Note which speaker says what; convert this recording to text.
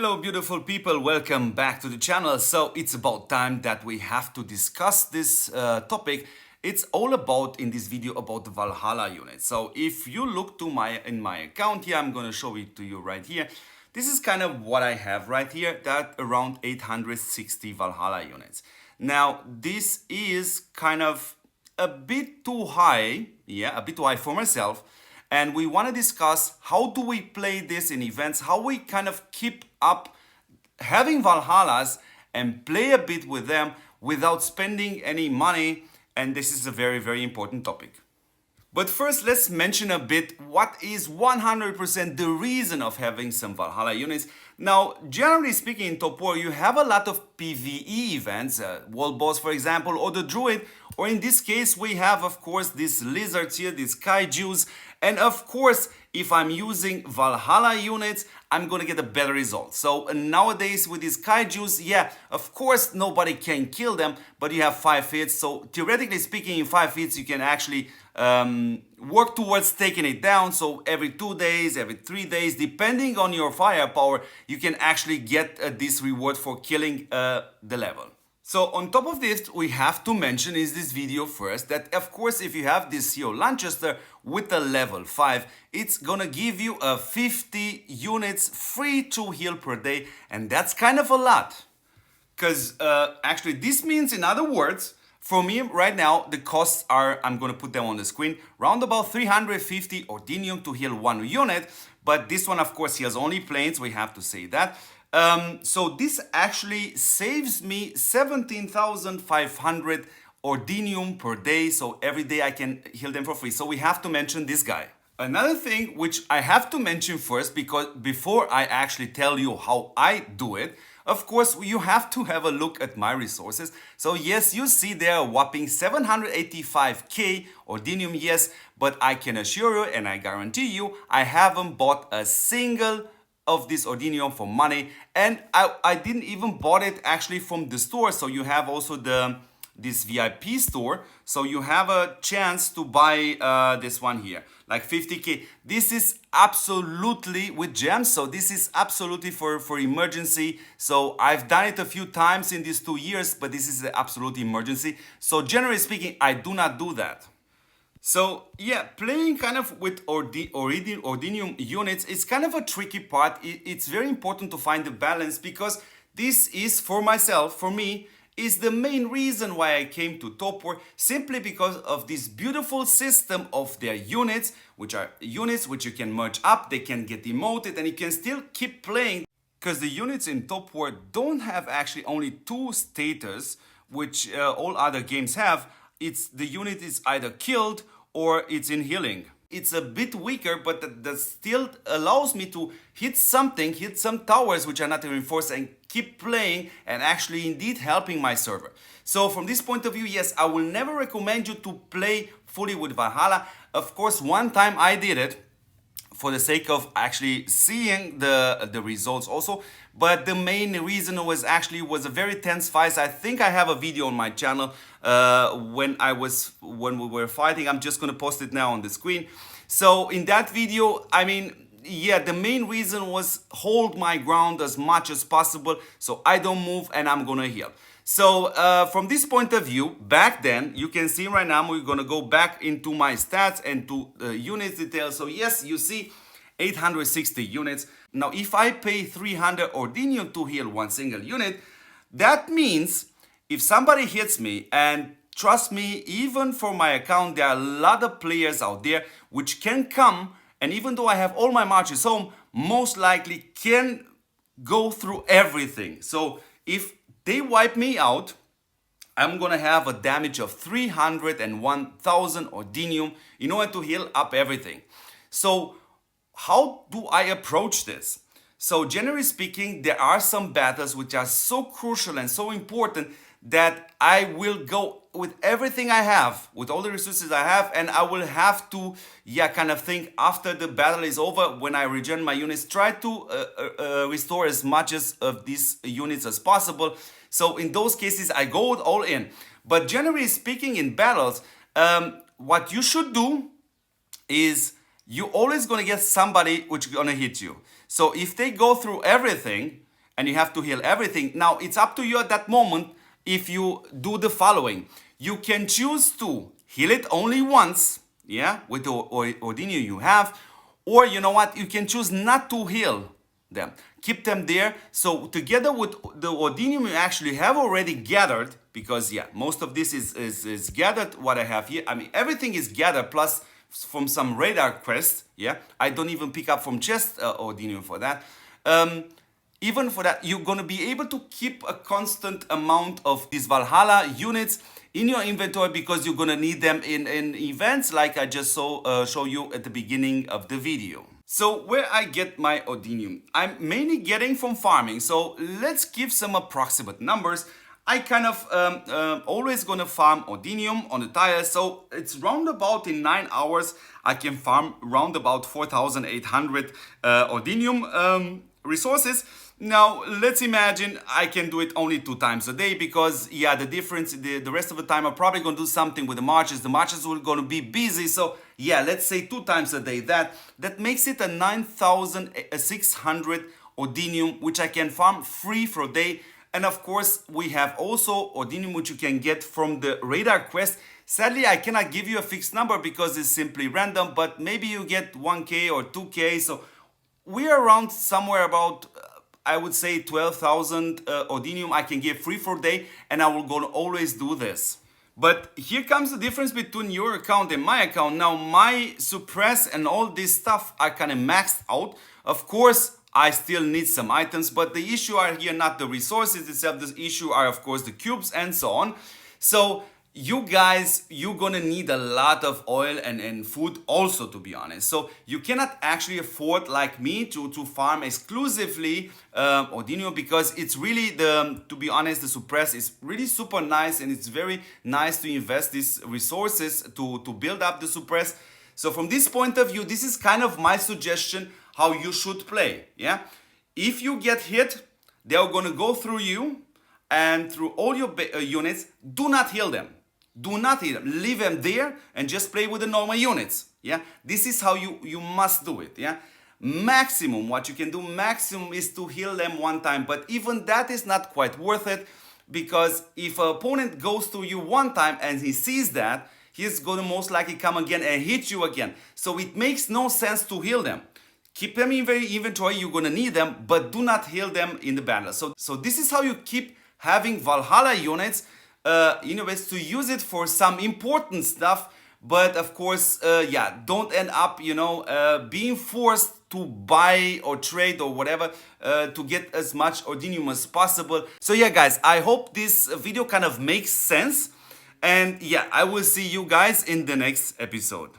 Speaker 1: Hello beautiful people, welcome back to the channel. So it's about time that we have to discuss this topic. It's all about, in this video, about the Valhalla unit. So if you look to in my account here, I'm gonna show it to you right here. This is kind of what I have right here, that around 860 Valhalla units. Now this is kind of a bit too high, a bit too high for myself. And we want to discuss how do we play this in events, how we kind of keep up having Valhallas and play a bit with them without spending any money. And this is a very, very important topic. But first, let's mention a bit what is 100% the reason of having some Valhalla units. Now, generally speaking, in TOPWAR, you have a lot of PvE events, World Boss, for example, or the Druid, or in this case, we have, of course, these lizards here, these kaijus, and of course, if I'm using Valhalla units, I'm gonna get a better result. So nowadays with these kaijus, of course nobody can kill them, but you have 5 hits. So theoretically speaking, in 5 hits, you can actually work towards taking it down. So every 2 days, every 3 days, depending on your firepower, you can actually get this reward for killing the level. So on top of this, we have to mention in this video first that of course if you have this here Lanchester with a level 5, it's gonna give you a 50 units free to heal per day, and that's kind of a lot. Because actually this means, in other words, for me right now the costs are, I'm gonna put them on the screen, round about 350 ordinium to heal 1 unit, but this one of course heals only planes, we have to say that. So this actually saves me 17,500 ordinium per day. So every day I can heal them for free. So we have to mention this guy. Another thing which I have to mention first, because before I actually tell you how I do it, of course, you have to have a look at my resources. So yes, you see there a whopping 785k ordinium, yes, but I can assure you and I guarantee you, I haven't bought a single of this ordinium for money, and I didn't even bought it actually from the store. So you have also this VIP store, so you have a chance to buy this one here, like 50k. This is absolutely with gems, so this is absolutely for emergency. So I've done it a few times in these 2 years, but this is an absolute emergency. So generally speaking, I do not do that. So playing kind of with ordinium units is kind of a tricky part. It's very important to find the balance, because this is, for myself, for me, is the main reason why I came to TOPWAR, simply because of this beautiful system of their units, which are units which you can merge up, they can get demoted, and you can still keep playing. Because the units in TOPWAR don't have actually only 2 status, which all other games have. It's the unit is either killed or it's in healing. It's a bit weaker, but that still allows me to hit some towers which are not reinforced, and keep playing and actually indeed helping my server. So from this point of view, yes, I will never recommend you to play fully with Valhalla. Of course, one time I did it for the sake of actually seeing the results also, but the main reason was a very tense fight. I think I have a video on my channel when we were fighting. I'm just gonna post it now on the screen. So in that video, I mean, the main reason was hold my ground as much as possible, so I don't move and I'm gonna heal. So from this point of view, back then, you can see right now, we're gonna go back into my stats and to units details. So yes, you see 860 units. Now, if I pay 300 ordinium to heal 1 single unit, that means if somebody hits me, and trust me, even for my account, there are a lot of players out there which can come, and even though I have all my marches home, most likely can go through everything. So if they wipe me out, I'm gonna have a damage of 301,000 ordinium in order to heal up everything. So how do I approach this? So generally speaking, there are some battles which are so crucial and so important that I will go with everything I have, with all the resources I have, and I will have to, kind of think after the battle is over, when I regen my units, try to restore as much of these units as possible. So in those cases, I go all in. But generally speaking, in battles, what you should do is you're always gonna get somebody which is gonna hit you. So if they go through everything, and you have to heal everything. Now, it's up to you at that moment if you do the following. You can choose to heal it only once, yeah, with the Ordinium you have, or you know what, you can choose not to heal them. Keep them there. So together with the Ordinium you actually have already gathered, because yeah, most of this is gathered, what I have here. I mean, everything is gathered, plus from some radar quest, yeah. I don't even pick up from chest Ordinium for that. Even for that, you're gonna be able to keep a constant amount of these Valhalla units in your inventory, because you're gonna need them in events like I just show you at the beginning of the video. So where I get my Ordinium, I'm mainly getting from farming. So let's give some approximate numbers. I kind of always gonna farm Ordinium on the tiles. So it's round about in 9 hours, I can farm round about 4,800 Ordinium resources. Now, let's imagine I can do it only 2 times a day, because, yeah, the difference, the rest of the time I'm probably going to do something with the marches. The marches will going to be busy. So, yeah, let's say 2 times a day. That makes it a 9,600 Ordinium, which I can farm free for a day. And, of course, we have also Ordinium, which you can get from the radar quest. Sadly, I cannot give you a fixed number because it's simply random, but maybe you get 1K or 2K. So, we are around somewhere about... I would say 12,000 Ordinium I can give free for a day, and I will go to always do this. But here comes the difference between your account and my account. Now my suppress and all this stuff are kind of maxed out. Of course, I still need some items, but the issue are here not the resources itself. The issue are of course the cubes and so on. So you guys, you're gonna need a lot of oil and food also, to be honest. So you cannot actually afford, like me, to farm exclusively Ordinium, because it's really, to be honest, the suppress is really super nice, and it's very nice to invest these resources to build up the suppress. So from this point of view, this is kind of my suggestion how you should play, yeah? If you get hit, they're gonna go through you and through all your units. Do not heal them. Do not heal them. Leave them there and just play with the normal units. Yeah, this is how you must do it. Yeah, maximum what you can do maximum is to heal them 1 time, but even that is not quite worth it, because if an opponent goes to you 1 time and he sees that, he's gonna most likely come again and hit you again. So it makes no sense to heal them. Keep them in your inventory. You're gonna need them, but do not heal them in the battle. So this is how you keep having Valhalla units. In a way to use it for some important stuff, but of course, yeah, don't end up, you know, being forced to buy or trade or whatever to get as much Ordinium as possible. So yeah, guys, I hope this video kind of makes sense, and yeah, I will see you guys in the next episode.